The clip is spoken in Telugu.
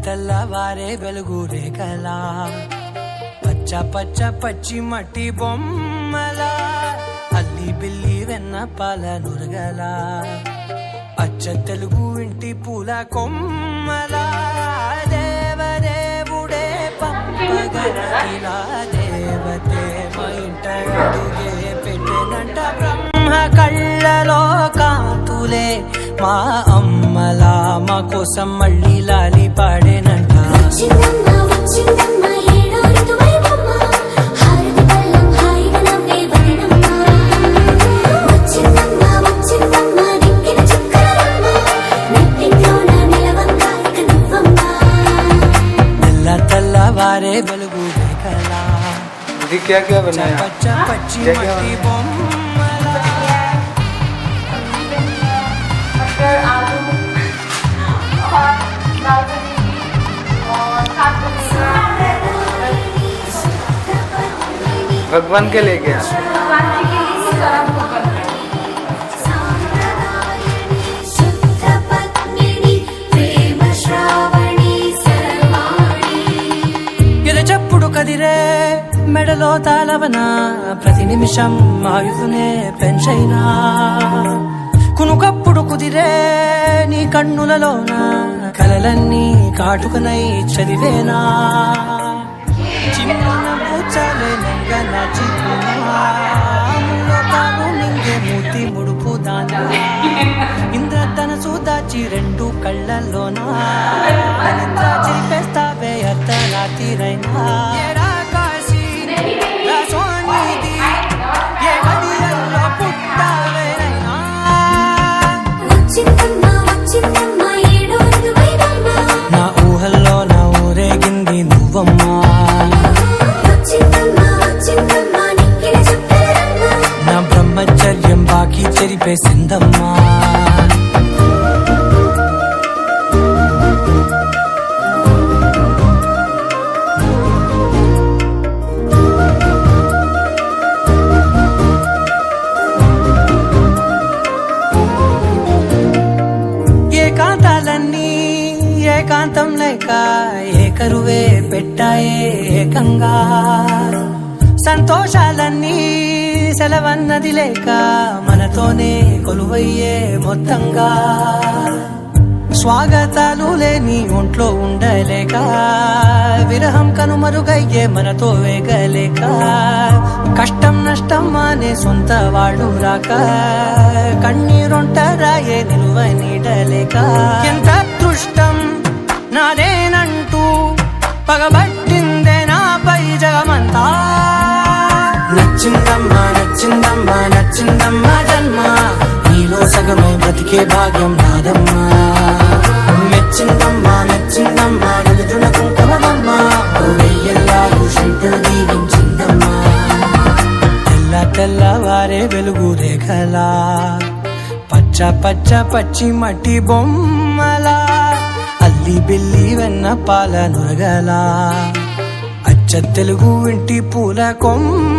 తెల్లవారే వెలుగు రేఖలా పచ్చ పచ్చ పచ్చి మట్టి బొమ్మలా అల్లి బిల్లి వెన్న పాల నురగలా అచ్చ తెలుగు ఇంటి పూల కొమ్మలా దేవదేవుడే పంపగలా దేవతే మా ఇంట అడుగే పెట్టెనంట బ్రహ్మ కళ్ళలో కాతులే మా అమ్మలా మా కోసం మళ్ళీ లాలి పాడేనంట. తెల్లవారే వెలుగు రేఖలా పచ్చ పచ్చి మట్టి బొమ్మలా भगवान के लेके చెప్పుడు కదిరే మెడలో తాళవన ప్రతి నిమిషం ఆయుధునే పెంచైనా కునుకప్పుడు కుదిరే నీ కన్నులలోన కలలన్నీ కాటుకనై చదివేనా చిన్న పూచాలే నంగన చిన్నాను నింగే మూతి ముడుపు దానా ఇంద్రధనసు దాచి రెండు కళ్ళల్లోనా చిరిపేస్తావే అర్ధరాత్రిరైనా నా ఊహల్లో నా ఊరేగింది నువ్వమ్మా నా బ్రహ్మచర్యం బాకీ చెరిపేసిందమ్మా ఏకాంతాలన్నీ ఏకాంతం లేక ఏకరువే పెట్టాయే ఏకంగా సంతోషాలన్నీ సెలవన్నది లేక మనతోనే కొలువయ్యే మొత్తంగా స్వాగతాలు లేని ఒంట్లో ఉండలేక విరహం కనుమరుగయ్యే మనతో వేగలేక కష్టం నష్టం అనే సొంత వాళ్ళు రాక కన్నీరొంటరాయే నిలువ నీడలేక ఎంత అదృష్టం నాదేనంటూ పగబట్టిందే నాపై జగమంతా నచ్చిందమ్మా నచ్చిందమ్మా నచ్చిందమ్మా జన్మ నీలో సగమై బ్రతికే భాగ్యం నాదమ్మా మెచ్చిందమ్మా మెచ్చిందమ్మా నిలుచున కుంకుమమ్మా వెయ్యల్లాగు శంకులు దీవించిందమ్మా తెల్లవారే వెలుగు రేఖలా పచ్చ పచ్చ పచ్చి మట్టి బొమ్మలా అల్లి బిల్లి వెన్న పాల నురగలా అచ్చ తెలుగు ఇంటి పూల కొమ్మ